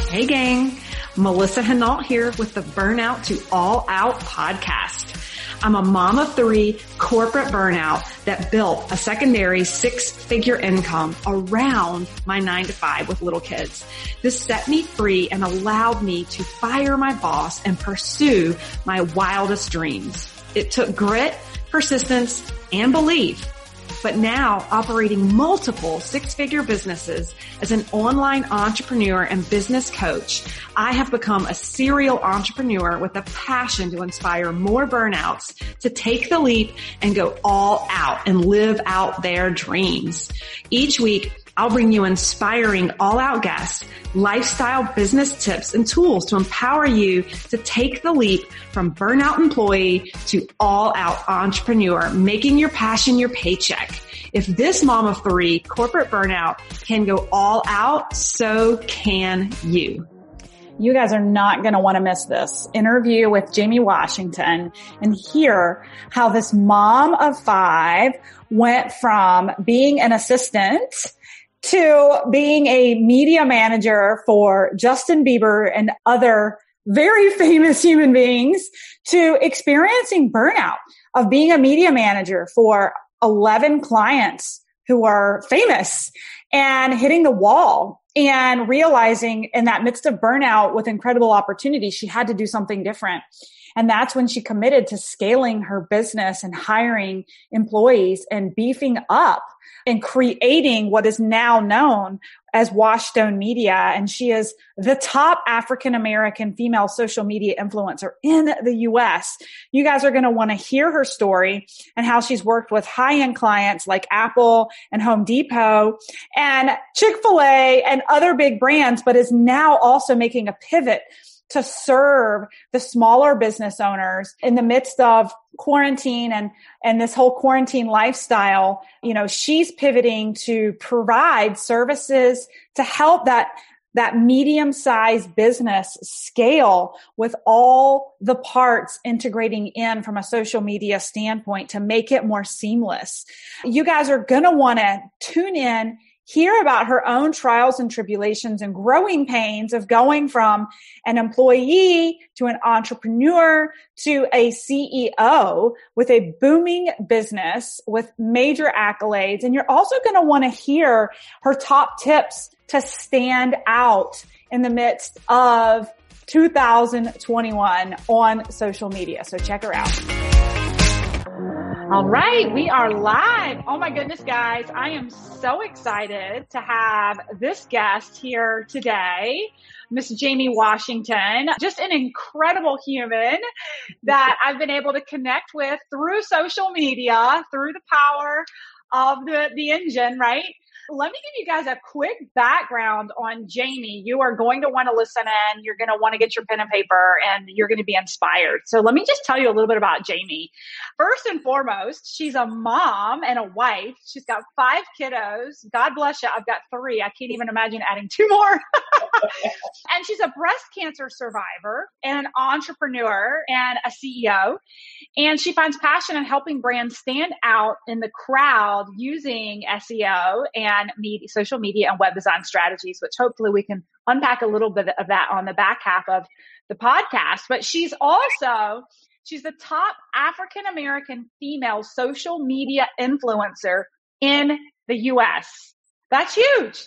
Hey gang, Melissa Hinault here with the Burnout to All Out podcast. I'm a mom of three, corporate burnout that built a secondary six-figure income around my 9-to-5 with little kids. This set me free and allowed me to fire my boss and pursue my wildest dreams. It took grit, persistence, and belief. But now operating multiple six-figure businesses as an online entrepreneur and business coach, I have become a serial entrepreneur with a passion to inspire more burnouts to take the leap and go all out and live out their dreams. Each week, I'll bring you inspiring all-out guests, lifestyle business tips, and tools to empower you to take the leap from burnout employee to all-out entrepreneur, making your passion your paycheck. If this mom of three, corporate burnout, can go all out, so can you. You guys are not going to want to miss this interview with Jayme Washington and hear how this mom of five went from being an assistant to being a media manager for Justin Bieber and other very famous human beings to experiencing burnout of being a media manager for 11 clients who are famous and hitting the wall and realizing in that midst of burnout with incredible opportunity, she had to do something different. And that's when she committed to scaling her business and hiring employees and beefing up and creating what is now known as Washstone Media. And she is the top African-American female social media influencer in the US. You guys are going to want to hear her story and how she's worked with high-end clients like Apple and Home Depot and Chick-fil-A and other big brands, but is now also making a pivot to serve the smaller business owners in the midst of quarantine and this whole quarantine lifestyle. You know, she's pivoting to provide services to help that medium-sized business scale with all the parts integrating in from a social media standpoint to make it more seamless. You guys are going to want to tune in, hear about her own trials and tribulations and growing pains of going from an employee to an entrepreneur to a CEO with a booming business with major accolades. And you're also going to want to hear her top tips to stand out in the midst of 2021 on social media. So check her out. All right, we are live. Oh my goodness, guys. I am so excited to have this guest here today, Miss Jayme Washington, just an incredible human that I've been able to connect with through social media, through the power of the engine, right? Let me give you guys a quick background on Jayme. You are going to want to listen in. You're going to want to get your pen and paper and you're going to be inspired. So let me just tell you a little bit about Jayme. First and foremost, she's a mom and a wife. She's got 5 kiddos. God bless you. I've got 3. I can't even imagine adding 2 more. And she's a breast cancer survivor and an entrepreneur and a CEO. And she finds passion in helping brands stand out in the crowd using SEO and social media and web design strategies, which hopefully we can unpack a little bit of that on the back half of the podcast. But she's the top African-American female social media influencer in the US. That's huge.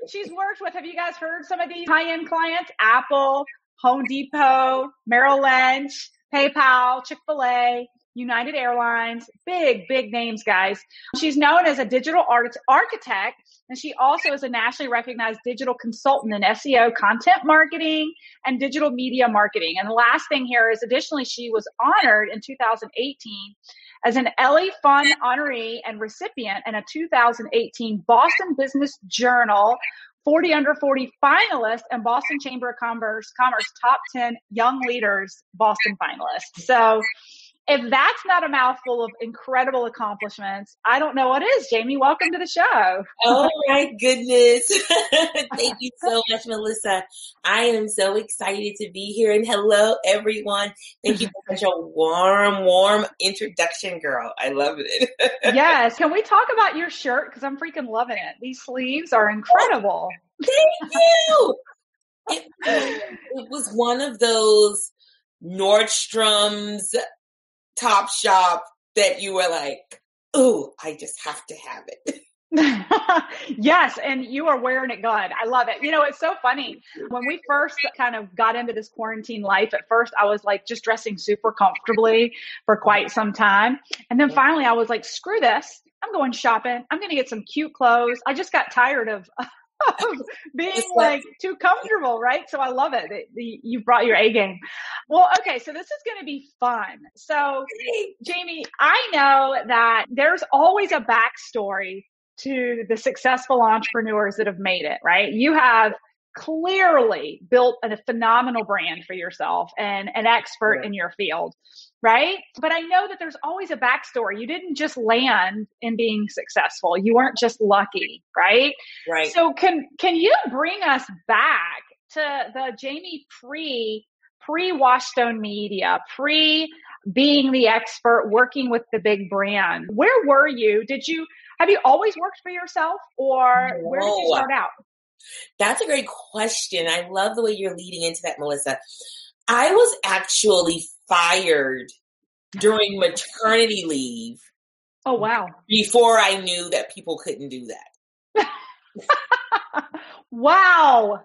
She's worked with, have you guys heard some of these high-end clients? Apple, Home Depot, Merrill Lynch, PayPal, Chick-fil-A, United Airlines, big names, guys. She's known as a digital architect, and she also is a nationally recognized digital consultant in SEO, content marketing, and digital media marketing. And the last thing here is additionally, she was honored in 2018 as an Ellie Fund honoree and recipient and a 2018 Boston Business Journal 40 Under 40 finalist and Boston Chamber of Commerce Top 10 Young Leaders Boston finalist. So if that's not a mouthful of incredible accomplishments, I don't know what is. Jayme, welcome to the show. Oh my goodness. Thank you so much, Melissa. I am so excited to be here. And hello, everyone. Thank you for such a warm introduction, girl. I love it. Yes. Can we talk about your shirt? Because I'm freaking loving it. These sleeves are incredible. Thank you. It was one of those Nordstrom's Top Shop that you were like, oh, I just have to have it. Yes, and you are wearing it good. I love it. It's so funny. When we first kind of got into this quarantine life, at first I was like just dressing super comfortably for quite some time. And then finally I was like, screw this. I'm going shopping. I'm going to get some cute clothes. I just got tired of being like too comfortable, right? So I love it. You brought your A game. Well, okay. So this is going to be fun. So Jayme, I know that there's always a backstory to the successful entrepreneurs that have made it, right? You have clearly built a phenomenal brand for yourself and an expert in your field, right? But I know that there's always a backstory. You didn't just land in being successful. You weren't just lucky, right? Right. So can you bring us back to the Jayme pre-Washstone Media, being the expert, working with the big brand? Where were you? Have you always worked for yourself, or where did you start out? That's a great question. I love the way you're leading into that, Melissa. I was actually fired during maternity leave. Oh, wow. Before I knew that people couldn't do that. Wow.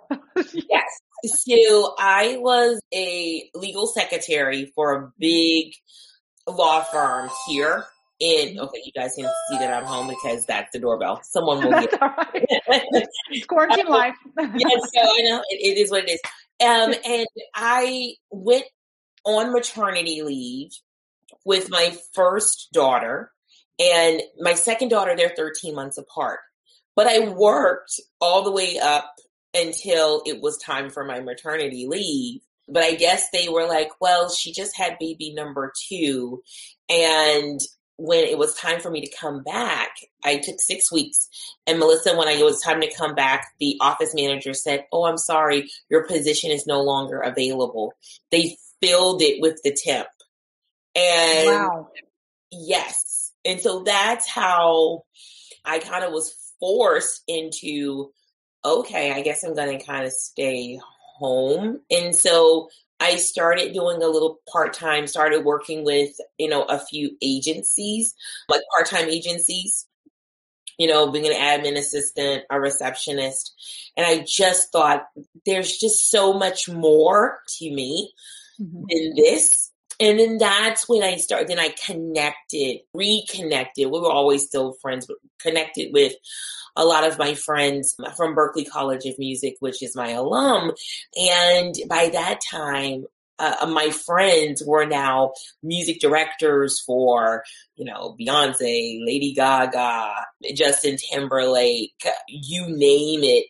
Yes. So I was a legal secretary for a big law firm here. Okay, you guys can see that I'm home because that's the doorbell. Someone will get it. All right. It's quarantine life. Yes, so I know it is what it is. And I went on maternity leave with my first daughter and my second daughter. They're 13 months apart. But I worked all the way up until it was time for my maternity leave. But I guess they were like, well, she just had baby number 2. And when it was time for me to come back, I took 6 weeks. And Melissa, when it was time to come back, the office manager said, oh, I'm sorry, your position is no longer available. They filled it with the temp. And wow. Yes. And so that's how I kind of was forced into, okay, I guess I'm going to kind of stay home. And so I started doing a little part-time, started working with, a few agencies, like part-time agencies, being an admin assistant, a receptionist. And I just thought there's just so much more to me than this. And then that's when I started, then I reconnected. We were always still friends, but connected with a lot of my friends from Berklee College of Music, which is my alum. And by that time, my friends were now music directors for, Beyonce, Lady Gaga, Justin Timberlake, you name it.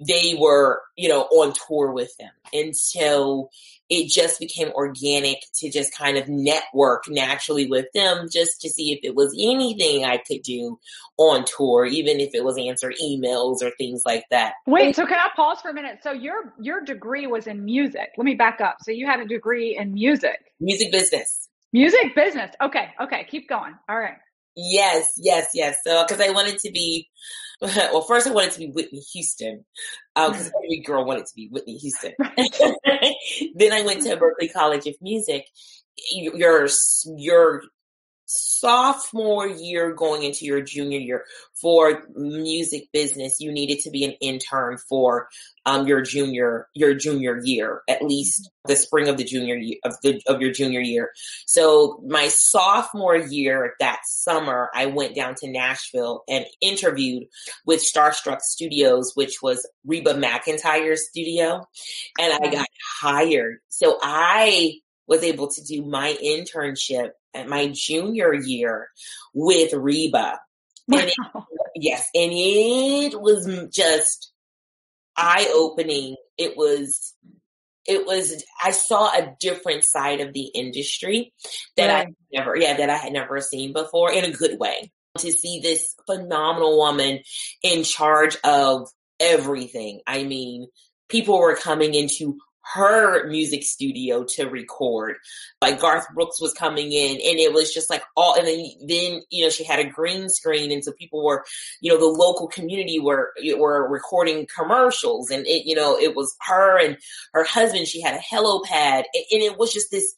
They were, on tour with them. And so it just became organic to just kind of network naturally with them just to see if it was anything I could do on tour, even if it was answer emails or things like that. Wait, so can I pause for a minute? So your degree was in music. Let me back up. So you had a degree in music. Music business. Music business. Okay. Keep going. All right. Yes. So, because I wanted to be, well, first I wanted to be Whitney Houston, because every girl wanted to be Whitney Houston. Right. Then I went to Berklee College of Music. Your sophomore year going into your junior year for music business, you needed to be an intern for your junior year, at least the spring of the junior year of your junior year. So my sophomore year, that summer, I went down to Nashville and interviewed with Starstruck Studios, which was Reba McEntire's studio, and I got hired. So I was able to do my internship at my junior year with Reba. Wow. And it was just eye-opening. It was, I saw a different side of the industry that I had never seen before, in a good way. To see this phenomenal woman in charge of everything. I mean, people were coming in to her music studio to record. Like Garth Brooks was coming in, and it was just like all, and then she had a green screen, and so people were, the local community were recording commercials, and it was her and her husband. She had a Hello Pad, and it was just this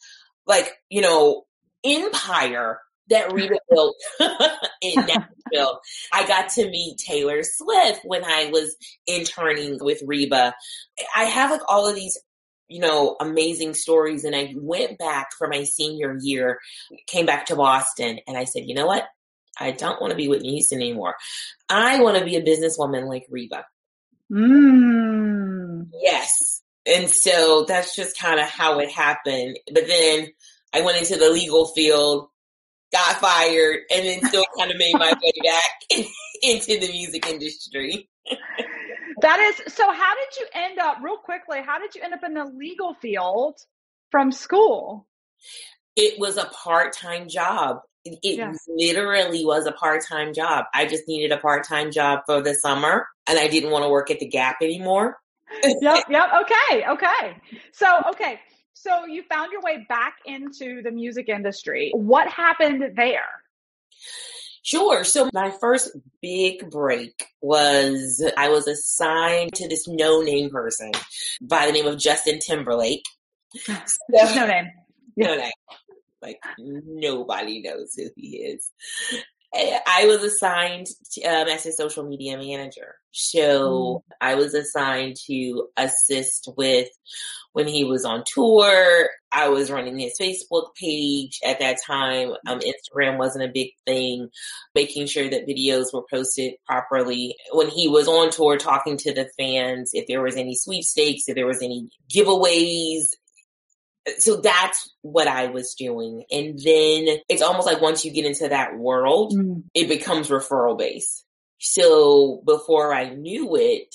empire that Reba built in Nashville. I got to meet Taylor Swift when I was interning with Reba. I have all of these amazing stories. And I went back for my senior year, came back to Boston, and I said, you know what? I don't want to be Whitney Houston anymore. I want to be a businesswoman like Reba. Yes. And so that's just kind of how it happened. But then I went into the legal field, got fired, and then still kind of made my way back into the music industry. So how did you end up, real quickly, how did you end up in the legal field from school? It was a part-time job. It literally was a part-time job. I just needed a part-time job for the summer, and I didn't want to work at the Gap anymore. Yep. Okay. So you found your way back into the music industry. What happened there? Sure. So my first big break was I was assigned to this no-name person by the name of Justin Timberlake. Just no name. No name. Like nobody knows who he is. I was assigned as a social media manager. So I was assigned to assist with when he was on tour. I was running his Facebook page at that time. Instagram wasn't a big thing, making sure that videos were posted properly. When he was on tour, talking to the fans, if there was any sweepstakes, if there was any giveaways. So that's what I was doing. And then it's almost like once you get into that world, it becomes referral based. So before I knew it,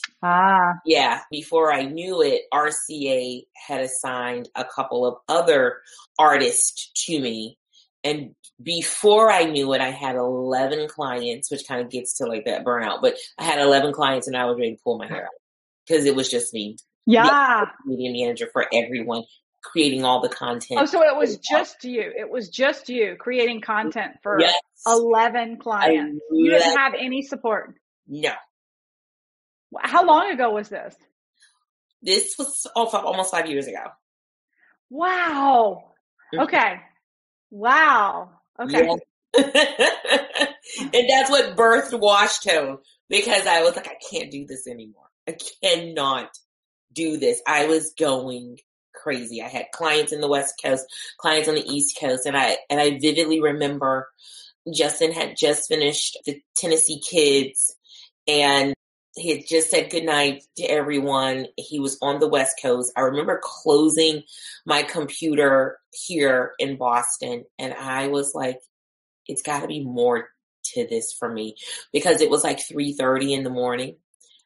RCA had assigned a couple of other artists to me. And before I knew it, I had 11 clients, which kind of gets to like that burnout. But I had 11 clients and I was ready to pull my hair out because it was just me. Yeah. Media manager for everyone, creating all the content. Oh, so it was just you. It was just you creating content for 11 clients. You didn't have any support? No. How long ago was this? This was almost 5 years ago. Wow. Okay. Wow. Okay. Yeah. And that's what birthed Wash Tone, because I was like, I can't do this anymore. I cannot do this. I was going crazy. I had clients in the West Coast, clients on the East Coast, and I vividly remember Justin had just finished the Tennessee Kids, and he had just said goodnight to everyone. He was on the West Coast. I remember closing my computer here in Boston, and I was like, it's got to be more to this for me, because it was like 3:30 in the morning.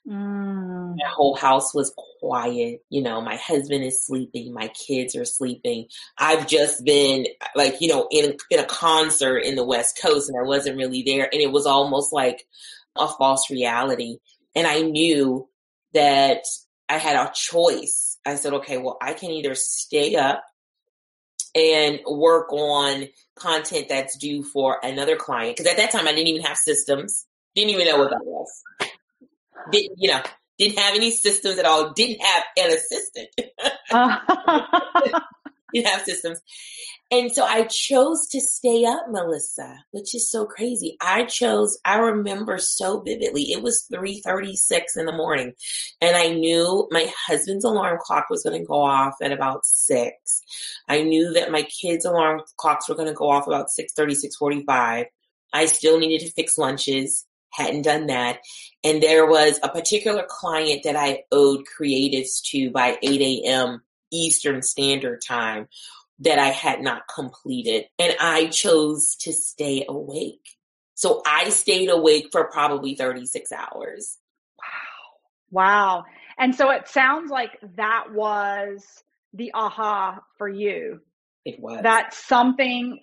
My whole house was quiet. My husband is sleeping. My kids are sleeping. I've just been in a concert in the West Coast, and I wasn't really there. And it was almost like a false reality. And I knew that I had a choice. I said, okay, well, I can either stay up and work on content that's due for another client. Because at that time, I didn't even have systems. Didn't even know what that was. Didn't have any systems at all. Didn't have an assistant. Didn't have systems. And so I chose to stay up, Melissa, which is so crazy. I remember so vividly, it was 3:36 in the morning, and I knew my husband's alarm clock was going to go off at about 6. I knew that my kids' alarm clocks were going to go off about 6:30, 6:45. I still needed to fix lunches. Hadn't done that. And there was a particular client that I owed creatives to by 8 a.m. Eastern Standard Time that I had not completed. And I chose to stay awake. So I stayed awake for probably 36 hours. Wow. And so it sounds like that was the aha for you. It was. That something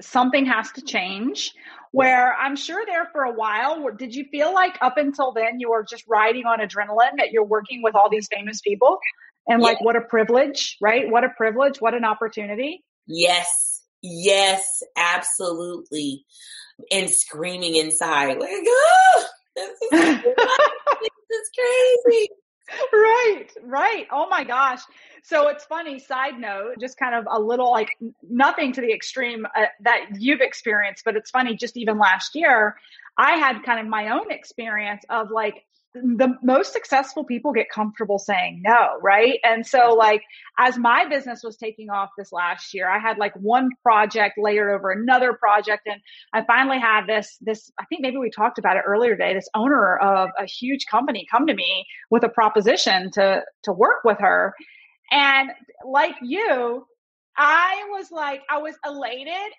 has to change, where I'm sure there for a while, did you feel like up until then you were just riding on adrenaline that you're working with all these famous people? And like, what a privilege, right? What a privilege. What an opportunity. Yes. Yes, absolutely. And screaming inside, like, oh, this is crazy. Right. Oh my gosh. So it's funny, side note, just kind of a little like nothing to the extreme that you've experienced, but it's funny, just even last year, I had kind of my own experience of like the most successful people get comfortable saying no, right? And so like as my business was taking off this last year, I had like one project layered over another project. And I finally had this, I think maybe we talked about it earlier today, this owner of a huge company come to me with a proposition to work with her. And like you, I was elated,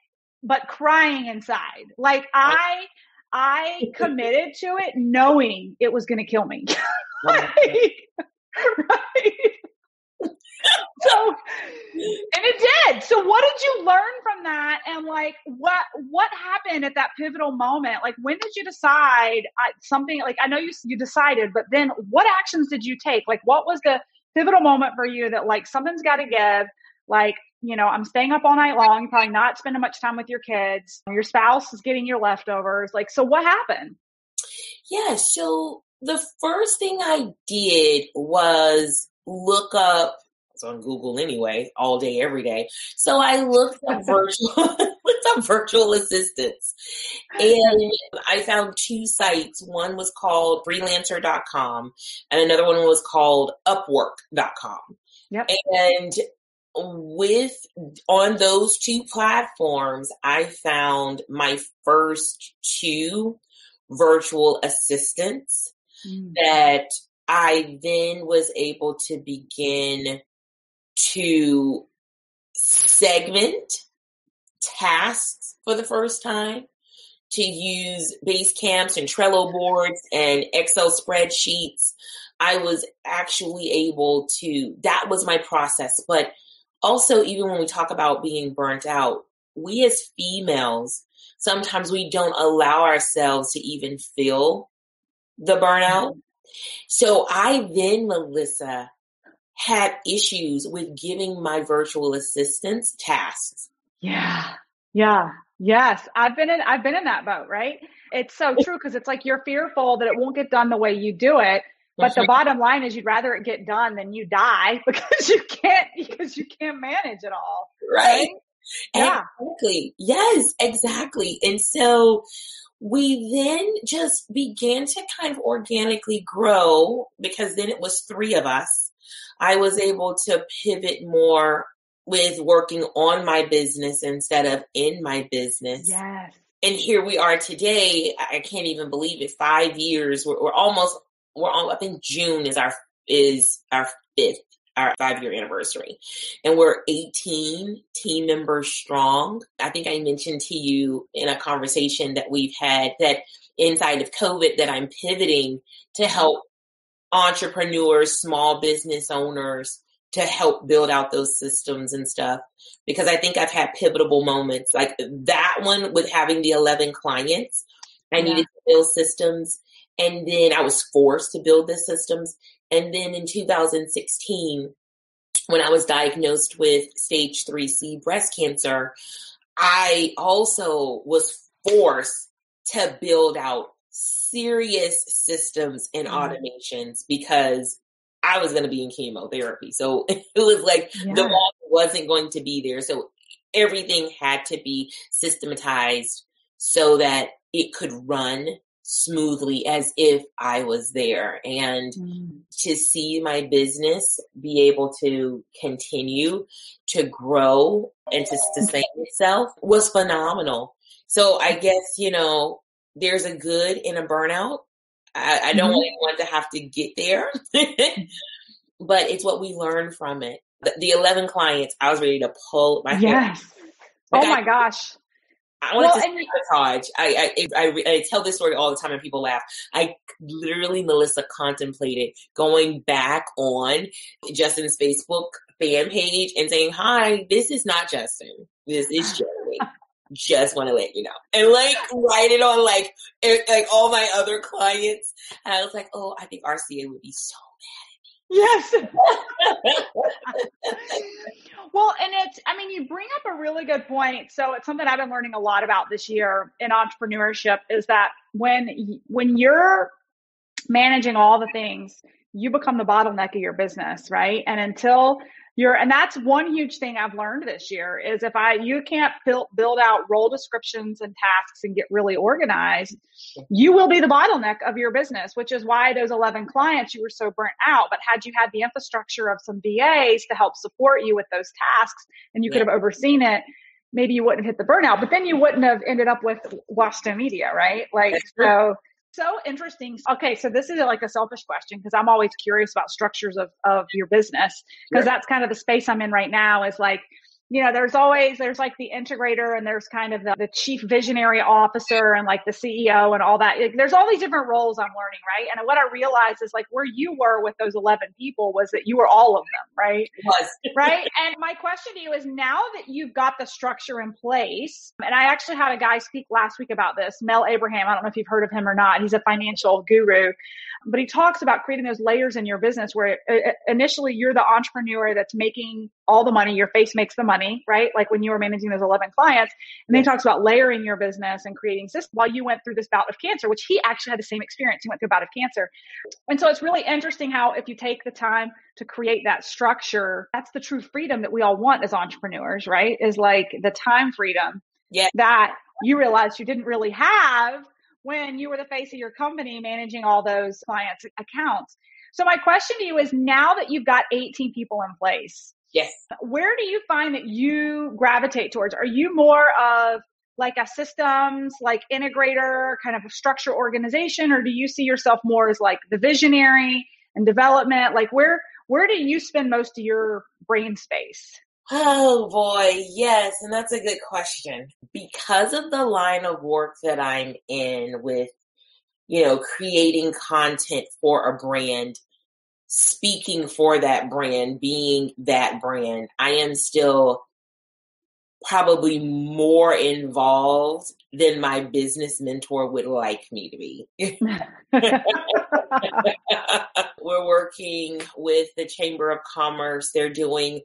but crying inside. Like I committed to it knowing it was going to kill me. Right. So, and it did. So what did you learn from that? And like, what happened at that pivotal moment? Like, when did you decide something? Like, I know you decided, but then what actions did you take? Like, what was the pivotal moment for you that like, something's got to give? Like, I'm staying up all night long, probably not spending much time with your kids. Your spouse is getting your leftovers. Like, so what happened? Yeah. So the first thing I did was look up, it's on Google anyway, all day, every day. So I looked up virtual assistants, and I found two sites. One was called freelancer.com and another one was called upwork.com. Yep. And on those two platforms, I found my first two virtual assistants that I then was able to begin to segment tasks for the first time, to use Basecamps and Trello boards and Excel spreadsheets. I was actually able to, that was my process. But also, even when we talk about being burnt out, we as females, sometimes we don't allow ourselves to even feel the burnout. So I then, Melissa, had issues with giving my virtual assistants tasks. Yeah. Yes. I've been in that boat, right? It's so true, because it's like you're fearful that it won't get done the way you do it. But the bottom line is you'd rather it get done than you die because you can't manage it all. Right? Yeah. Exactly. Yes, exactly. And so we then just began to kind of organically grow, because then it was three of us. I was able to pivot more with working on my business instead of in my business. Yes. And here we are today. I can't even believe it. 5 years. I think June is our 5-year anniversary. And we're 18 team members strong. I think I mentioned to you in a conversation that we've had that inside of COVID that I'm pivoting to help entrepreneurs, small business owners, to help build out those systems and stuff. Because I think I've had pivotal moments like that one with having the 11 clients. I needed to build systems. And then I was forced to build the systems. And then in 2016, when I was diagnosed with stage 3C breast cancer, I also was forced to build out serious systems and automations because I was going to be in chemotherapy. So it was like the wall wasn't going to be there. So everything had to be systematized so that it could run smoothly as if I was there. And to see my business be able to continue to grow and to sustain itself was phenomenal. So I guess, there's a good in a burnout. I don't want anyone to have to get there, but it's what we learn from it. The 11 clients, I was ready to pull my hair. Oh my gosh. I wanted to sabotage. I tell this story all the time and people laugh. I literally, Melissa, contemplated going back on Justin's Facebook fan page and saying, "Hi, this is not Justin. This is Jayme. Just want to let you know." And write it on like all my other clients. And I was like, oh, I think RCA would be so Yes. Well, and you bring up a really good point. So it's something I've been learning a lot about this year in entrepreneurship is that when you're managing all the things, you become the bottleneck of your business, right? And and that's one huge thing I've learned this year is you can't build out role descriptions and tasks and get really organized, you will be the bottleneck of your business, which is why those 11 clients, you were so burnt out. But had you had the infrastructure of some VAs to help support you with those tasks and you could have overseen it, maybe you wouldn't have hit the burnout, but then you wouldn't have ended up with Washington Media, right? So interesting. Okay, so this is like a selfish question because I'm always curious about structures of your business because that's kind of the space I'm in right now is like, there's like the integrator and there's kind of the chief visionary officer and like the CEO and all that. There's all these different roles I'm learning, right? And what I realized is like where you were with those 11 people was that you were all of them, right? Yes. Right. And my question to you is now that you've got the structure in place, and I actually had a guy speak last week about this, Mel Abraham. I don't know if you've heard of him or not. He's a financial guru, but he talks about creating those layers in your business where initially you're the entrepreneur that's making all the money. Your face makes the money, right? Like when you were managing those 11 clients. And then he talks about layering your business and creating systems while you went through this bout of cancer, which he actually had the same experience. He went through a bout of cancer. And so it's really interesting how if you take the time to create that structure, that's the true freedom that we all want as entrepreneurs, right? Is like the time freedom that you realize you didn't really have when you were the face of your company managing all those clients' accounts. So my question to you is now that you've got 18 people in place, yes, where do you find that you gravitate towards? Are you more of like a systems, like integrator, kind of a structure organization, or do you see yourself more as like the visionary and development? Like where do you spend most of your brain space? Oh boy, yes. And that's a good question. Because of the line of work that I'm in with, creating content for a brand, speaking for that brand, being that brand, I am still probably more involved than my business mentor would like me to be. We're working with the Chamber of Commerce. The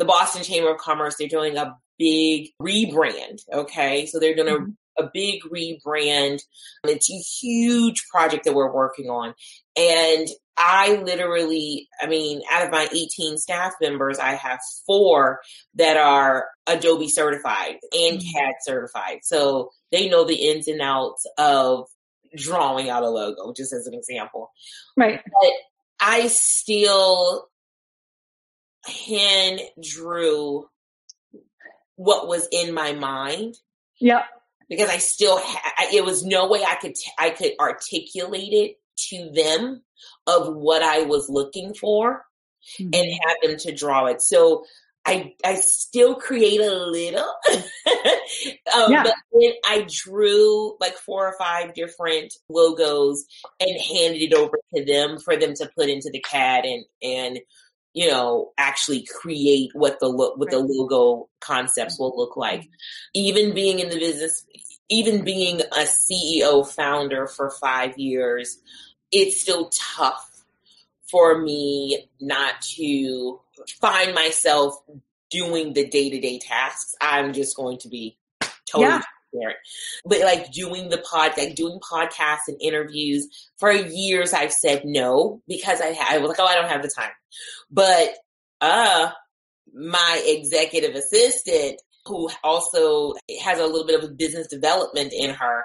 Boston Chamber of Commerce, they're doing a big rebrand. Okay. So they're doing a big rebrand. It's a huge project that we're working on. And I literally, out of my 18 staff members, I have 4 that are Adobe certified and CAD certified. So they know the ins and outs of drawing out a logo, just as an example. Right. But I still hand drew what was in my mind. Yep. Because I still it was no way I could articulate it to them of what I was looking for and have them to draw it. So I still create a little, but then I drew like 4 or 5 different logos and handed it over to them for them to put into the CAD and actually create what the logo concepts will look like. Even being in the business, even being a CEO founder for 5 years, it's still tough for me not to find myself doing the day-to-day tasks. I'm just going to be totally transparent. But like doing podcasts and interviews, for years I've said no because I was like, I don't have the time. But my executive assistant, who also has a little bit of a business development in her,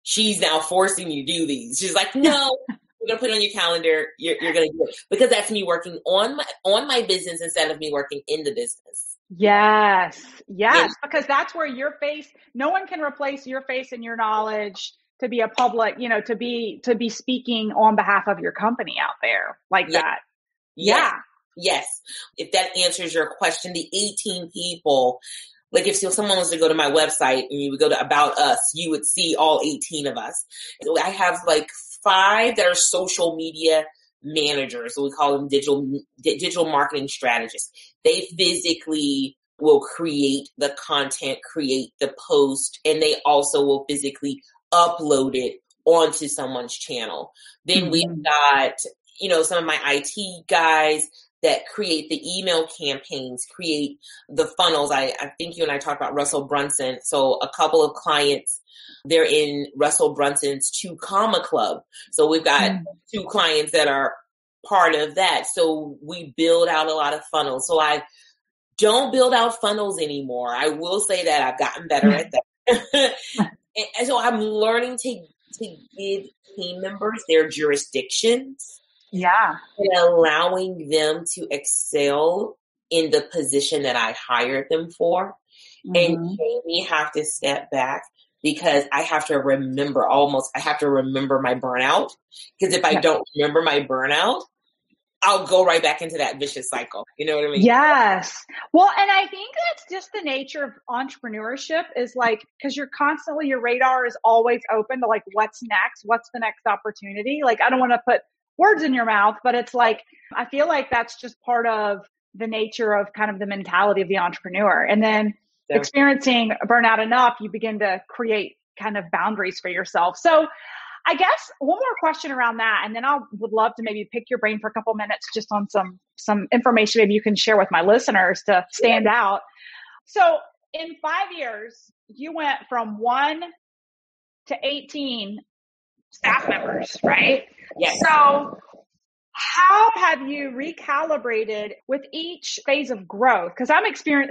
she's now forcing me to do these. She's like, no, we're going to put it on your calendar. You're going to do it. Because that's me working on my business instead of me working in the business. Yes. Because that's where your face, no one can replace your face and your knowledge to be a public, to be speaking on behalf of your company out there like that. Yeah. Yes. If that answers your question, the 18 people, like if someone was to go to my website and you would go to About Us, you would see all 18 of us. So I have like 5 that are social media managers. So we call them digital marketing strategists. They physically will create the content, create the post, and they also will physically upload it onto someone's channel. Then we've got some of my IT guys that create the email campaigns, create the funnels. I think you and I talked about Russell Brunson. So a couple of clients, they're in Russell Brunson's 2 Comma Club. So we've got 2 clients that are part of that. So we build out a lot of funnels. So I don't build out funnels anymore. I will say that I've gotten better at that. and so I'm learning to give team members their jurisdictions. Yeah. And allowing them to excel in the position that I hired them for. And we have to step back because I have to remember my burnout. Because if I don't remember my burnout, I'll go right back into that vicious cycle. You know what I mean? Yes. Well, and I think that's just the nature of entrepreneurship is like, because you're constantly, your radar is always open to like, what's next? What's the next opportunity? Like, I don't want to put words in your mouth, but it's like, I feel like that's just part of the nature of kind of the mentality of the entrepreneur. And then experiencing burnout enough, you begin to create kind of boundaries for yourself. So I guess one more question around that, and then I would love to maybe pick your brain for a couple minutes just on some information maybe you can share with my listeners to stand out. So in 5 years, you went from 1 to 18 staff members, right? Yes. So how have you recalibrated with each phase of growth? Because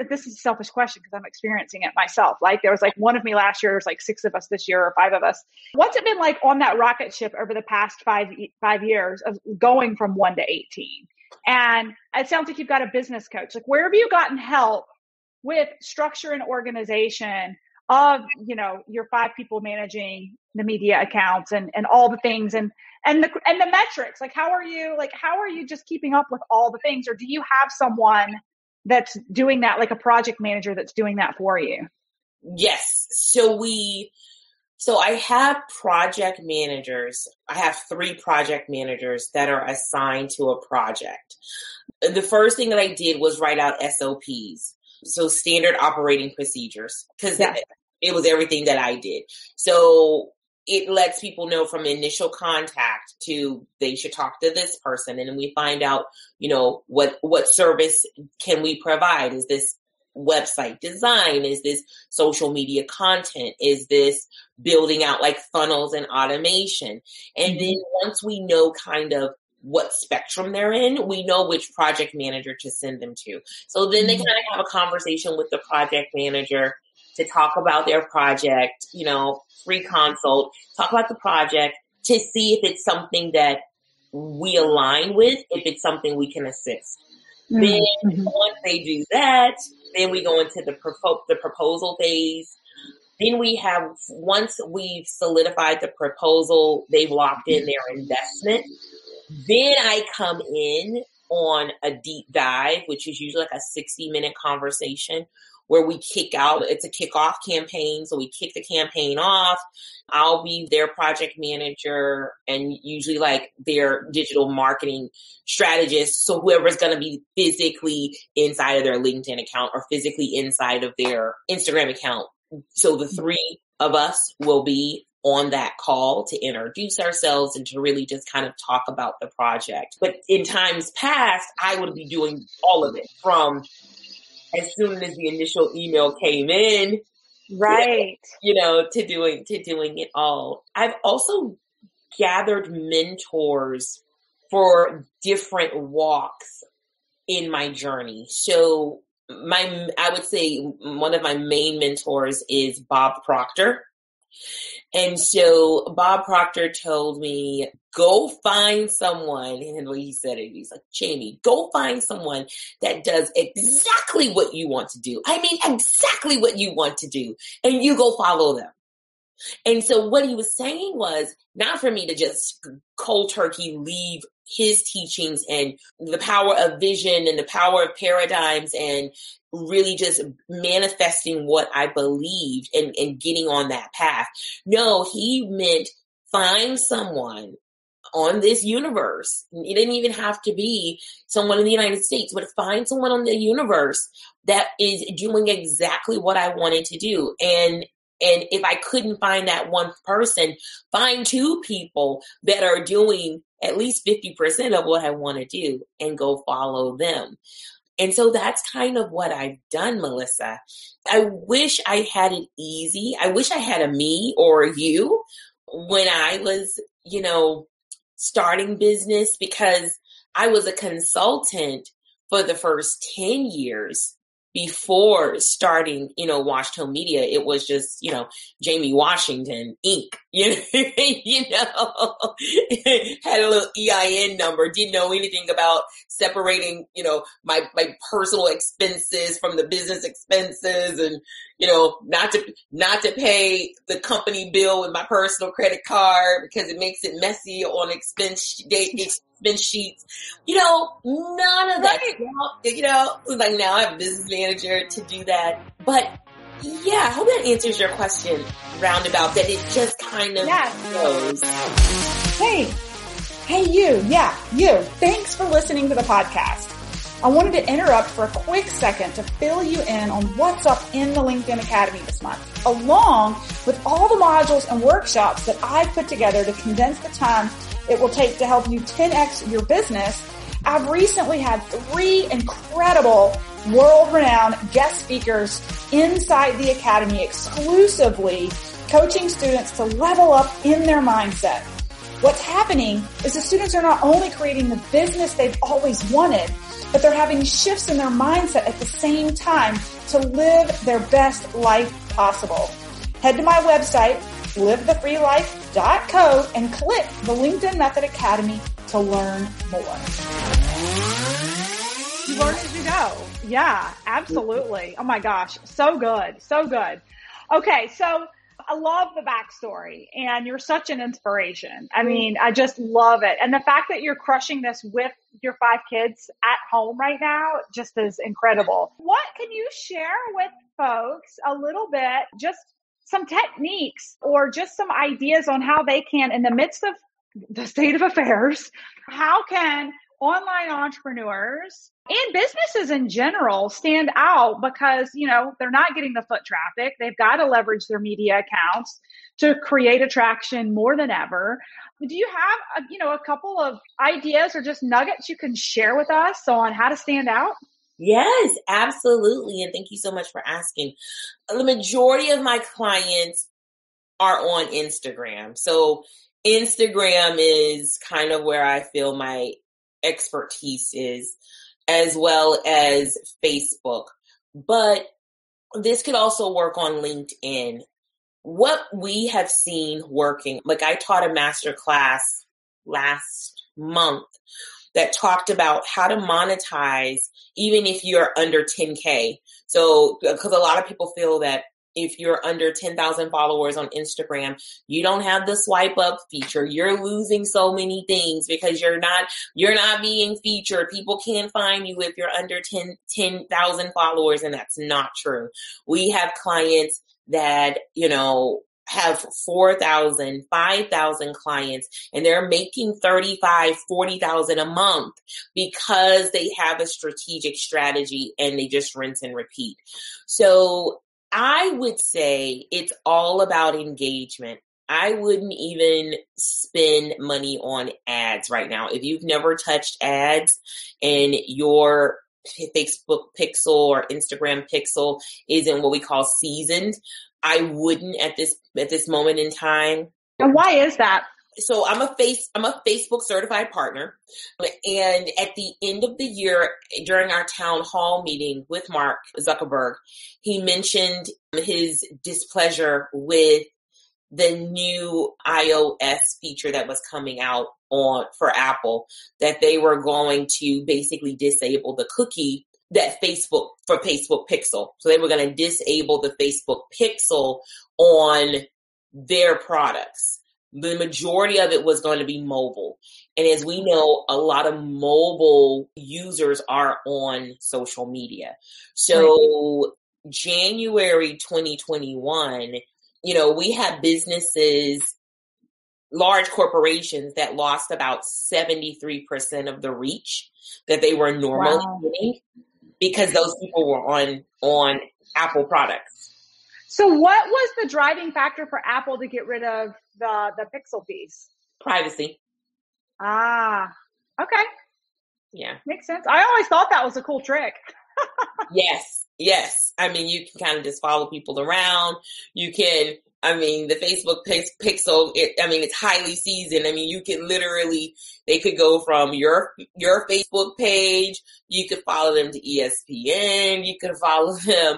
this is a selfish question because I'm experiencing it myself. Like there was like 1 of me last year, there's like 6 of us this year or 5 of us. What's it been like on that rocket ship over the past 5 years of going from 1 to 18? And it sounds like you've got a business coach. Like where have you gotten help with structure and organization of, your 5 people managing the media accounts and all the things and the metrics? Like, how are you just keeping up with all the things? Or do you have someone that's doing that, like a project manager that's doing that for you? Yes. So I have project managers. I have 3 project managers that are assigned to a project. The first thing that I did was write out SOPs. So standard operating procedures, because it was everything that I did. So it lets people know from initial contact to they should talk to this person. And then we find out, what service can we provide? Is this website design? Is this social media content? Is this building out like funnels and automation? And then once we know kind of what spectrum they're in, we know which project manager to send them to. So then they kind of have a conversation with the project manager to talk about their project, free consult, talk about the project to see if it's something that we align with, if it's something we can assist. Then once they do that, then we go into the proposal phase. Then once we've solidified the proposal, they've locked in their investment. Then I come in on a deep dive, which is usually like a 60-minute conversation where we it's a kickoff campaign. So we kick the campaign off. I'll be their project manager and usually like their digital marketing strategist. So whoever's going to be physically inside of their LinkedIn account or physically inside of their Instagram account. So the 3 of us will be on that call to introduce ourselves and to really just kind of talk about the project. But in times past, I would be doing all of it from as soon as the initial email came in, right? To doing it all. I've also gathered mentors for different walks in my journey. So I would say one of my main mentors is Bob Proctor. And so Bob Proctor told me, go find someone. And when he said it, he's like, Jayme, go find someone that does exactly what you want to do. I mean, exactly what you want to do. And you go follow them. And so what he was saying was not for me to just cold turkey leave his teachings and the power of vision and the power of paradigms and really just manifesting what I believed and getting on that path. No, he meant find someone on this universe. It didn't even have to be someone in the United States, but find someone on the universe that is doing exactly what I wanted to do. And if I couldn't find that one person, find 2 people that are doing at least 50% of what I want to do and go follow them. And so that's kind of what I've done, Melissa. I wish I had it easy. I wish I had a me or a you when I was, starting business, because I was a consultant for the first 10 years before starting, Washington Media. It was just, Jayme Washington Inc. Had a little EIN number, didn't know anything about separating, my personal expenses from the business expenses, and, not to pay the company bill with my personal credit card because it makes it messy on expense sheets. None of that. Like now I have a business manager to do that. But yeah, I hope that answers your question roundabout, that it just kind of goes. Hey, you. Yeah, you. Thanks for listening to the podcast. I wanted to interrupt for a quick second to fill you in on what's up in the LinkedIn Academy this month, along with all the modules and workshops that I've put together to condense the time it will take to help you 10x your business. I've recently had 3 incredible world-renowned guest speakers inside the Academy, exclusively coaching students to level up in their mindset. What's happening is the students are not only creating the business they've always wanted, but they're having shifts in their mindset at the same time to live their best life possible. Head to my website, livethefreelife.co, and click the LinkedIn Method Academy to learn more. You learn as you go. Yeah, absolutely. Oh my gosh. So good. So good. Okay. So I love the backstory, and you're such an inspiration. I mean, I just love it. And the fact that you're crushing this with your 5 kids at home right now just is incredible. What can you share with folks a little bit, just some techniques or just some ideas on how they can, in the midst of the state of affairs, how can online entrepreneurs and businesses in general stand out? Because, they're not getting the foot traffic. They've got to leverage their media accounts to create attraction more than ever. Do you have, a couple of ideas or just nuggets you can share with us on how to stand out? Yes, absolutely. And thank you so much for asking. The majority of my clients are on Instagram. So Instagram is kind of where I feel my expertise is, as well as Facebook. But this could also work on LinkedIn. What we have seen working, like I taught a master class last month that talked about how to monetize even if you're under 10K. So, because a lot of people feel that if you're under 10,000 followers on Instagram, you don't have the swipe up feature. You're losing so many things because you're not being featured. People can't find you if you're under 10,000 followers, and that's not true. We have clients that, have 4,000, 5,000 clients, and they're making 35, 40,000 a month because they have a strategic strategy and they just rinse and repeat. So I would say it's all about engagement. I wouldn't even spend money on ads right now. If you've never touched ads and your Facebook pixel or Instagram pixel isn't what we call seasoned, I wouldn't at this moment in time. And why is that? So I'm a Facebook certified partner. And at the end of the year, during our town hall meeting with Mark Zuckerberg, he mentioned his displeasure with the new iOS feature that was coming out for Apple, that they were going to basically disable the cookie that Facebook Pixel. So they were going to disable the Facebook Pixel on their products. The majority of it was going to be mobile. And as we know, a lot of mobile users are on social media. So January 2021, we had businesses, large corporations that lost about 73% of the reach that they were normally getting because those people were on Apple products. So what was the driving factor for Apple to get rid of the Pixel piece? Privacy. Ah, okay. Yeah. Makes sense. I always thought that was a cool trick. Yes. I mean, you can kind of just follow people around. You can, I mean, the Facebook pixel, it's highly seasoned. I mean, you can literally, they could go from your Facebook page. You could follow them to ESPN. You could follow them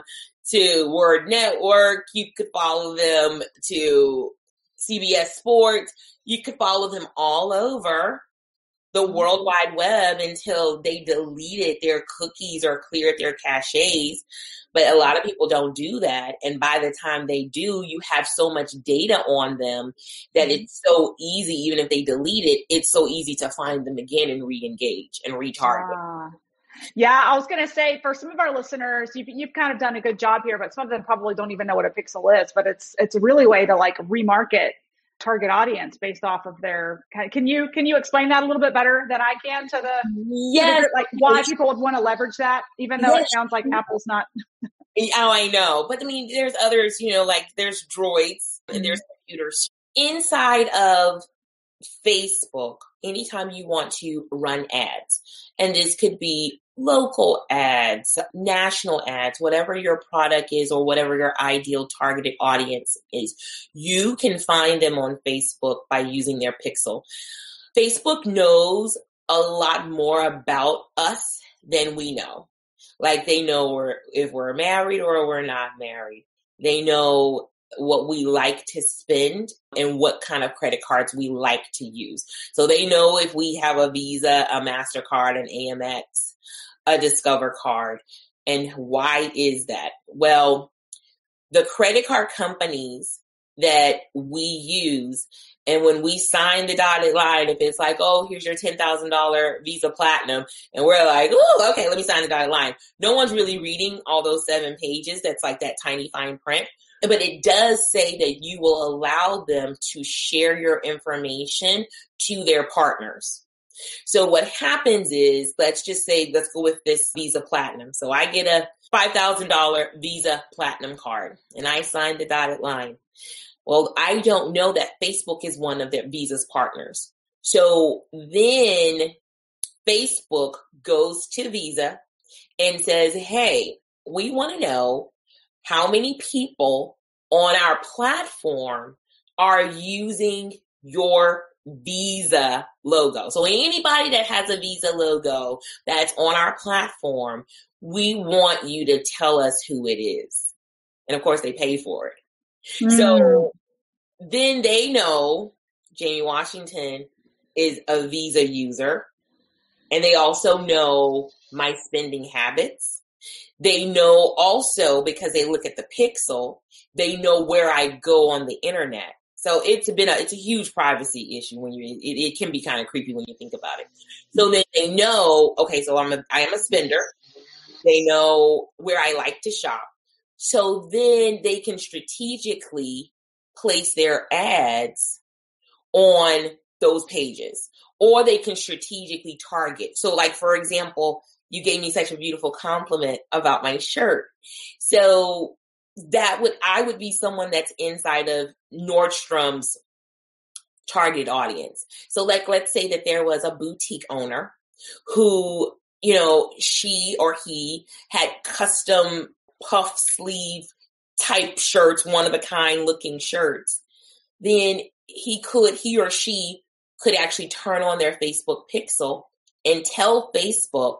to Word Network. You could follow them to CBS Sports. You could follow them all over the World Wide Web until they deleted their cookies or cleared their caches. But a lot of people don't do that. And by the time they do, you have so much data on them that it's so easy, even if they delete it, it's so easy to find them again and re-engage and retarget. Yeah, I was going to say for some of our listeners, you've kind of done a good job here, but some of them probably don't even know what a pixel is, but it's a really way to like remarket target audience based off of their, can you explain that a little bit better than I can to like why people would want to leverage that, even though it sounds like Apple's not. Oh, I know. But I mean, there's others, like there's droids and there's computers inside of Facebook. Anytime you want to run ads, and this could be local ads, national ads, whatever your product is or whatever your ideal targeted audience is, you can find them on Facebook by using their pixel. Facebook knows a lot more about us than we know. Like they know if we're married or we're not married. They know what we like to spend and what kind of credit cards we like to use. So they know if we have a Visa, a MasterCard, an Amex, a Discover card. And why is that? Well, the credit card companies that we use, and when we sign the dotted line, if it's like, oh, here's your $10,000 Visa Platinum, and we're like, oh, okay, let me sign the dotted line. No one's really reading all those 7 pages. That's like that tiny fine print. But it does say that you will allow them to share your information to their partners. So what happens is, let's go with this Visa Platinum. So I get a $5,000 Visa Platinum card and I sign the dotted line. Well, I don't know that Facebook is one of their Visa's partners. So then Facebook goes to Visa and says, hey, we want to know how many people on our platform are using your Visa logo. So anybody that has a Visa logo that's on our platform, we want you to tell us who it is. And of course, they pay for it. So then they know Jayme Washington is a Visa user. And they also know my spending habits. They know also, because they look at the pixel, they know where I go on the internet. So it's a huge privacy issue when it can be kind of creepy when you think about it. So then they know, okay, so I am a spender. They know where I like to shop. So then they can strategically place their ads on those pages, or they can strategically target. So like, for example, you gave me such a beautiful compliment about my shirt. So I would be someone that's inside of Nordstrom's target audience. So like, let's say that there was a boutique owner who, she or he had custom puff sleeve type shirts, one of a kind looking shirts. Then he or she could actually turn on their Facebook pixel and tell Facebook,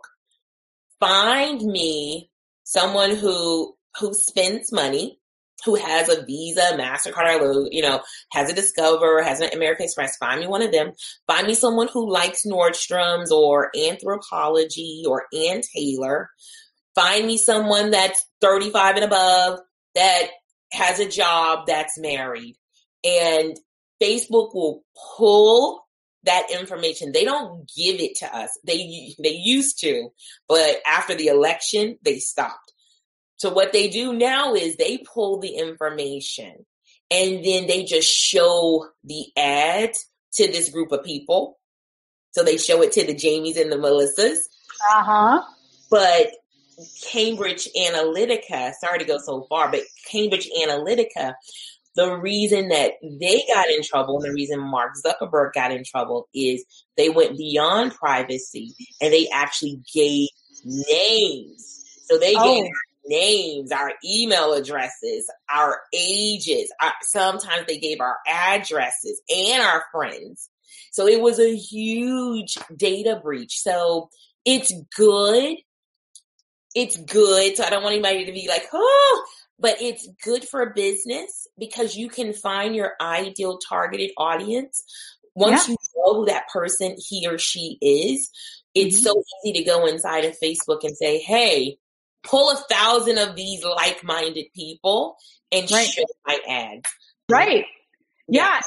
find me someone who spends money, who has a Visa, MasterCard, or, has a Discover, has an American Express. Find me one of them. Find me someone who likes Nordstrom's or Anthropologie or Ann Taylor. Find me someone that's 35 and above that has a job, that's married. And Facebook will pull that information. They don't give it to us. They used to, but after the election, they stopped. So what they do now is they pull the information and then they just show the ad to this group of people. So they show it to the Jamies and the Melissas. But Cambridge Analytica, sorry to go so far, but Cambridge Analytica, the reason that they got in trouble and the reason Mark Zuckerberg got in trouble is they went beyond privacy and they actually gave names. So they gave names, our email addresses, our ages. Sometimes they gave our addresses and our friends. So it was a huge data breach. So it's good. It's good. So I don't want anybody to be like, oh, but it's good for business because you can find your ideal targeted audience. Once you know who that person, he or she is, it's so easy to go inside of Facebook and say, hey, pull 1,000 of these like-minded people and show my ads. Right. Yeah,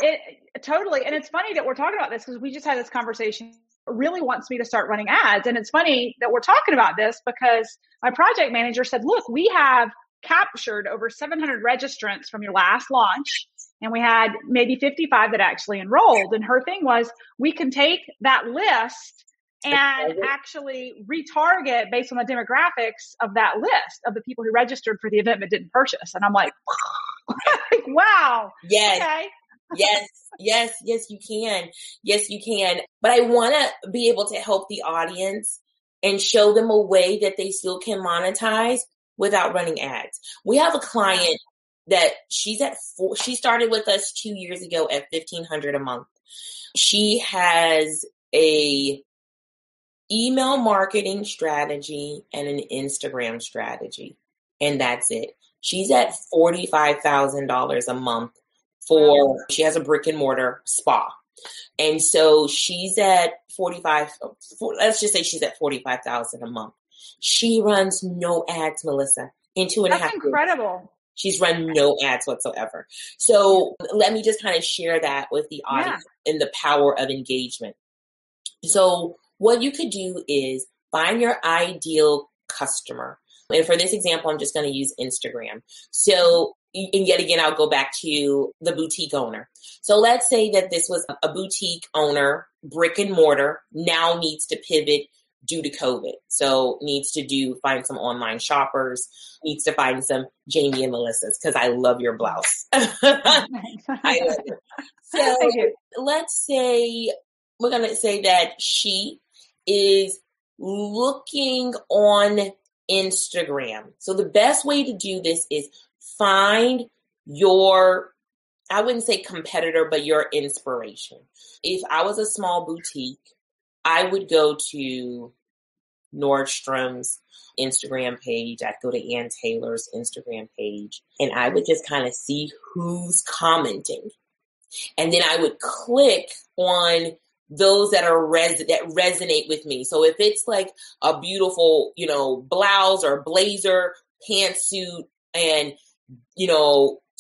totally. And it's funny that we're talking about this because we just had this conversation. It really wants me to start running ads. And it's funny that we're talking about this because my project manager said, look, we have captured over 700 registrants from your last launch. And we had maybe 55 that actually enrolled. And her thing was, we can take that list and actually retarget based on the demographics of that list of the people who registered for the event but didn't purchase. And I'm like, wow. Yes. Okay. Yes, you can. Yes, you can. But I want to be able to help the audience and show them a way that they still can monetize without running ads. We have a client that she started with us 2 years ago at $1,500 a month. She has a email marketing strategy and an Instagram strategy. And that's it. She's at $45,000 a month she has a brick and mortar spa. And so she's at let's just say she's at $45,000 a month. She runs no ads, Melissa, in 2.5 years. That's incredible. She's run no ads whatsoever. So let me just kind of share that with the audience and the power of engagement. So what you could do is find your ideal customer. And for this example, I'm just going to use Instagram. So, and yet again, I'll go back to the boutique owner. So let's say that this was a boutique owner, brick and mortar, now needs to pivot due to COVID. So needs to find some online shoppers, needs to find some Jayme and Melissa's because I love your blouse. I love it. So let's say, we're going to say that she is looking on Instagram. So the best way to do this is find your, I wouldn't say competitor, but your inspiration. If I was a small boutique, I would go to Nordstrom's Instagram page. I'd go to Ann Taylor's Instagram page, and I would just kind of see who's commenting. And then I would click on those that are that resonate with me. So if it's like a beautiful, blouse or blazer, pantsuit, and,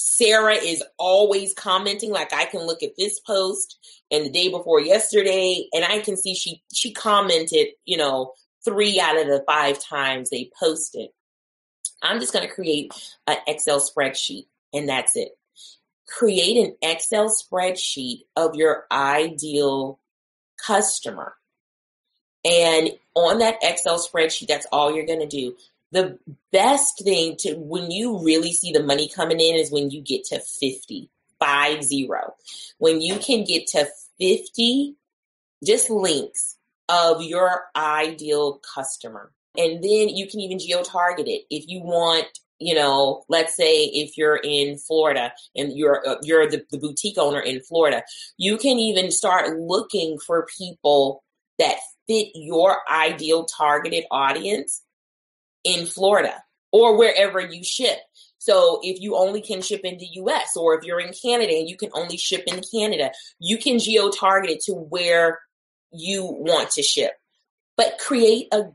Sarah is always commenting, like I can look at this post and the day before yesterday, and I can see she commented, 3 out of the 5 times they posted. I'm just going to create an Excel spreadsheet, and that's it. Create an Excel spreadsheet of your ideal customer. And on that Excel spreadsheet, that's all you're going to do. The best thing when you really see the money coming in is when you get to 50. When you can get to 50, just links of your ideal customer. And then you can even geo-target it. If you want, let's say if you're in Florida and you're the boutique owner in Florida, you can even start looking for people that fit your ideal targeted audience in Florida or wherever you ship. So if you only can ship in the US, or if you're in Canada and you can only ship in Canada, you can geo-target it to where you want to ship. But create a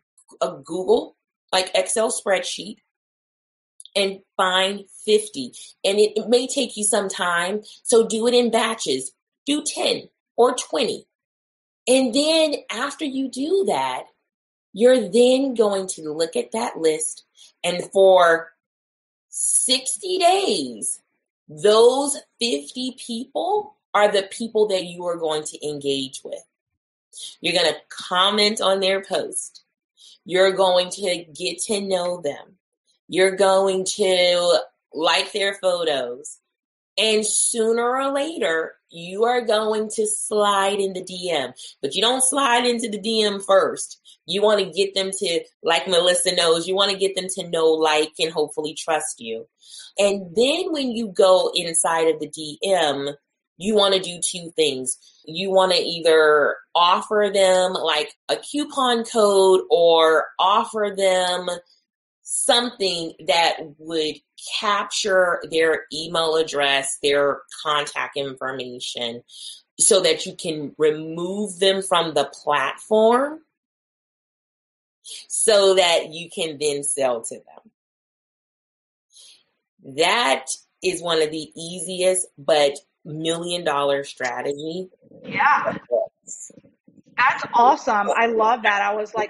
Google, like Excel spreadsheet, and find 50. And it may take you some time, so do it in batches. Do 10 or 20. And then after you do that, you're then going to look at that list, and for 60 days, those 50 people are the people that you are going to engage with. You're going to comment on their post. You're going to get to know them. You're going to like their photos. And sooner or later, you are going to slide in the DM. But you don't slide into the DM first. You want to get them to, like Melissa knows, you want to get them to know, like, and hopefully trust you. And then when you go inside of the DM, you want to do two things. You want to either offer them like a coupon code or offer them something that would capture their email address, their contact information, so that you can remove them from the platform so that you can then sell to them. That is one of the easiest but $1 million strategy. Yeah. That's awesome. I love that. I was like,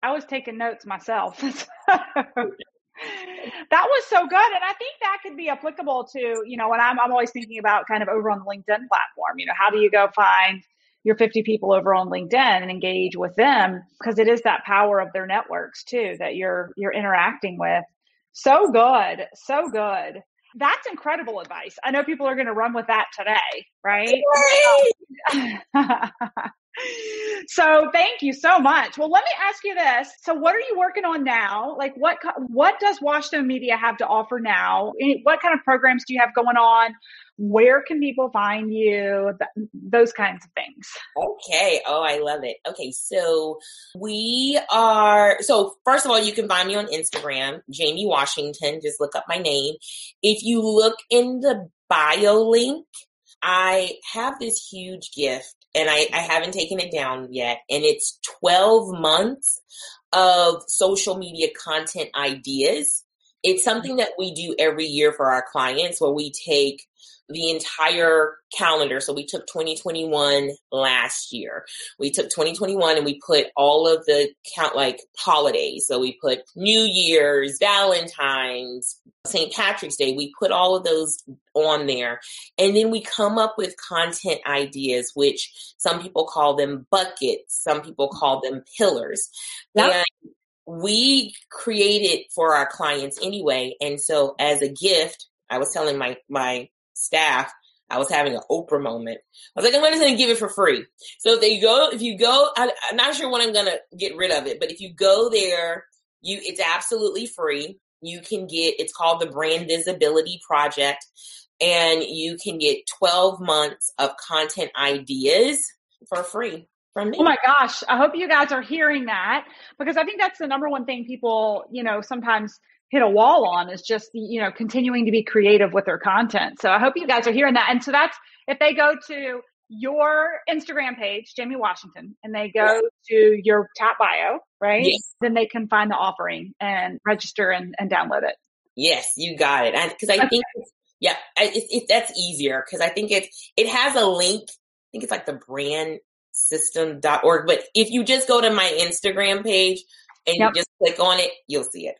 I was taking notes myself. That was so good. And I think that could be applicable to, when I'm always thinking about kind of over on the LinkedIn platform, how do you go find your 50 people over on LinkedIn and engage with them? Because it is that power of their networks too, that you're interacting with. So good. So good. That's incredible advice. I know people are going to run with that today, right? So thank you so much. Well, let me ask you this. So what are you working on now? Like what does Washington Media have to offer now? What kind of programs do you have going on? Where can people find you? Those kinds of things. Okay. Oh, I love it. Okay. So first of all, you can find me on Instagram, Jayme Washington. Just look up my name. If you look in the bio link, I have this huge gift and I haven't taken it down yet. And it's 12 months of social media content ideas. It's something that we do every year for our clients where we take the entire calendar. So we took 2021 last year. We took 2021 and we put all of the holidays. So we put New Year's, Valentine's, St. Patrick's Day. We put all of those on there. And then we come up with content ideas, which some people call them buckets. Some people call them pillars. Yep. And we create it for our clients anyway. And so as a gift, I was telling my staff, I was having an Oprah moment. I was like, I'm going to give it for free. So if you go, I'm not sure when I'm going to get rid of it, but if you go there, it's absolutely free. You can it's called the Brand Visibility Project, and you can get 12 months of content ideas for free from me. Oh my gosh. I hope you guys are hearing that, because I think that's the number one thing people, sometimes hit a wall on is just, continuing to be creative with their content. So I hope you guys are hearing that. And so that's, if they go to your Instagram page, Jayme Washington, and they go to your top bio, right? Yes. Then they can find the offering and register and download it. Yes, you got it. Because I think, that's easier because I think it has a link. I think it's like the brandsystem.org. But if you just go to my Instagram page and you just click on it, you'll see it.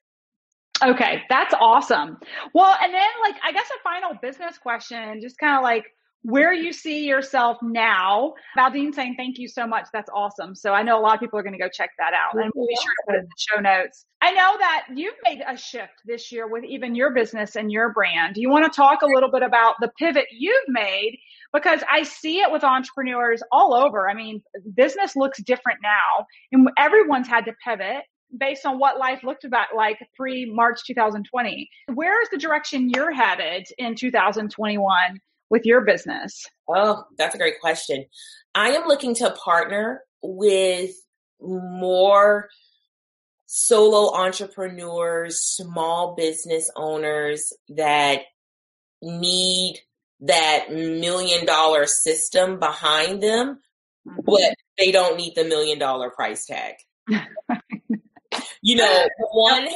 Okay, that's awesome. Well, and then I guess a final business question, just kind of like where you see yourself now. Valdine saying, thank you so much. That's awesome. So I know a lot of people are going to go check that out, and we'll be sure to put it in the show notes. I know that you've made a shift this year with even your business and your brand. Do you want to talk a little bit about the pivot you've made? Because I see it with entrepreneurs all over. I mean, business looks different now, and everyone's had to pivot based on what life looked like pre-March 2020. Where is the direction you're headed in 2021 with your business? Oh, that's a great question. I am looking to partner with more solo entrepreneurs, small business owners that need that $1 million system behind them, but they don't need the $1 million price tag. One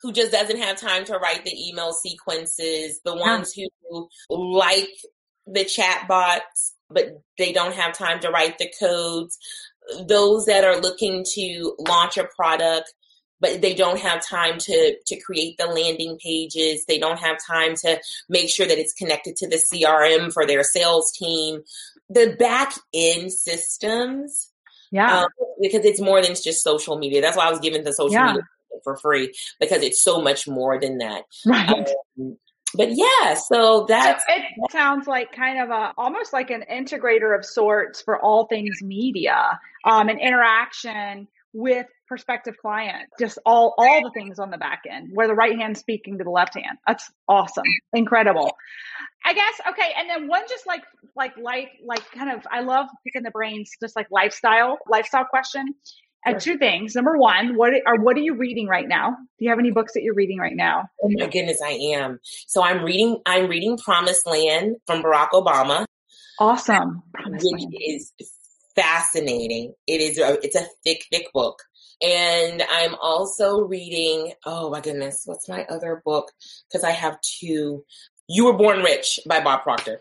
who just doesn't have time to write the email sequences, the ones who like the chat bots, but they don't have time to write the codes, those that are looking to launch a product, but they don't have time to create the landing pages. They don't have time to make sure that it's connected to the CRM for their sales team. The back end systems. Yeah. Because it's more than just social media. That's why I was given the social media for free, because it's so much more than that. Right. But yeah, so that's. So it sounds like kind of almost like an integrator of sorts for all things media, and interaction with prospective clients, just all the things on the back end where the right hand speaking to the left hand. That's awesome. Incredible. I guess. Okay. And then one, just like kind of, I love picking the brains, just like lifestyle question. And two things. Number one, what are you reading right now? Do you have any books that you're reading right now? Oh my goodness, I am. So I'm reading Promised Land from Barack Obama. Awesome. Which is fascinating. It's a thick book. And I'm also reading, oh my goodness, what's my other book? Because I have two. You Were Born Rich by Bob Proctor.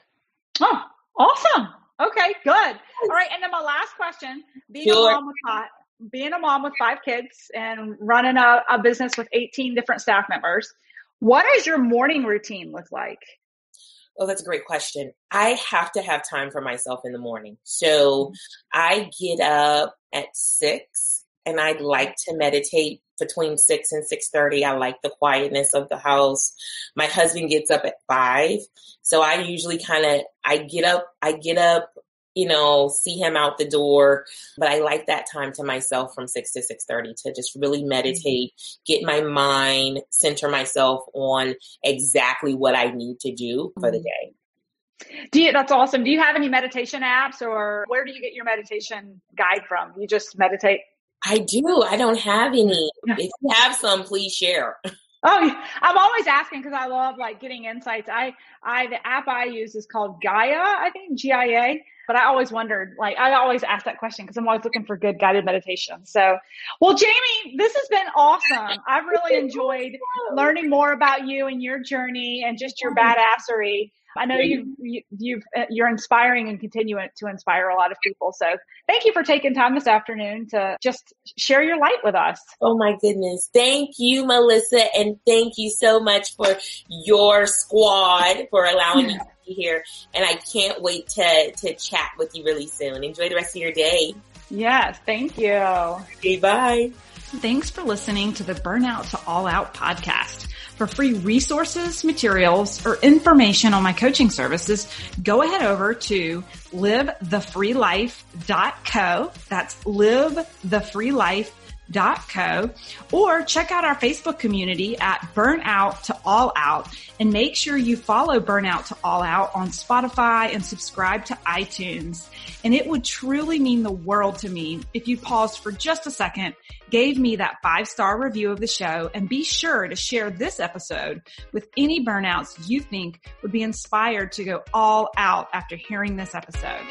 Oh, awesome. Okay, good. All right. And then my last question, being a mom with 5 kids and running a business with 18 different staff members, what does your morning routine look like? Oh, that's a great question. I have to have time for myself in the morning. So I get up at 6 and I'd like to meditate between 6 and 6:30. I like the quietness of the house. My husband gets up at 5. So I usually I get up, see him out the door, but I like that time to myself from 6 to 6:30 to just really meditate, get my mind, center myself on exactly what I need to do for the day. That's awesome. Do you have any meditation apps, or where do you get your meditation guide from? You just meditate? I do. I don't have any. If you have some, please share. Oh, I'm always asking because I love getting insights. The app I use is called Gaia, I think, GIA. But I always wondered, I always ask that question because I'm always looking for good guided meditation. So, well, Jayme, this has been awesome. I've really enjoyed learning more about you and your journey and just your badassery. I know you're inspiring and continue to inspire a lot of people. So thank you for taking time this afternoon to just share your light with us. Oh my goodness. Thank you, Melissa. And thank you so much for your squad for allowing me to be here. And I can't wait to chat with you really soon. Enjoy the rest of your day. Yes. Thank you. Okay, bye. Thanks for listening to the Burnout to All Out podcast. For free resources, materials, or information on my coaching services, go ahead over to livethefreelife.co. That's livethefreelife.co, or check out our Facebook community at Burnout to All Out, and make sure you follow Burnout to All Out on Spotify and subscribe to iTunes. And it would truly mean the world to me if you paused for just a second, gave me that 5-star review of the show, and be sure to share this episode with any burnouts you think would be inspired to go all out after hearing this episode.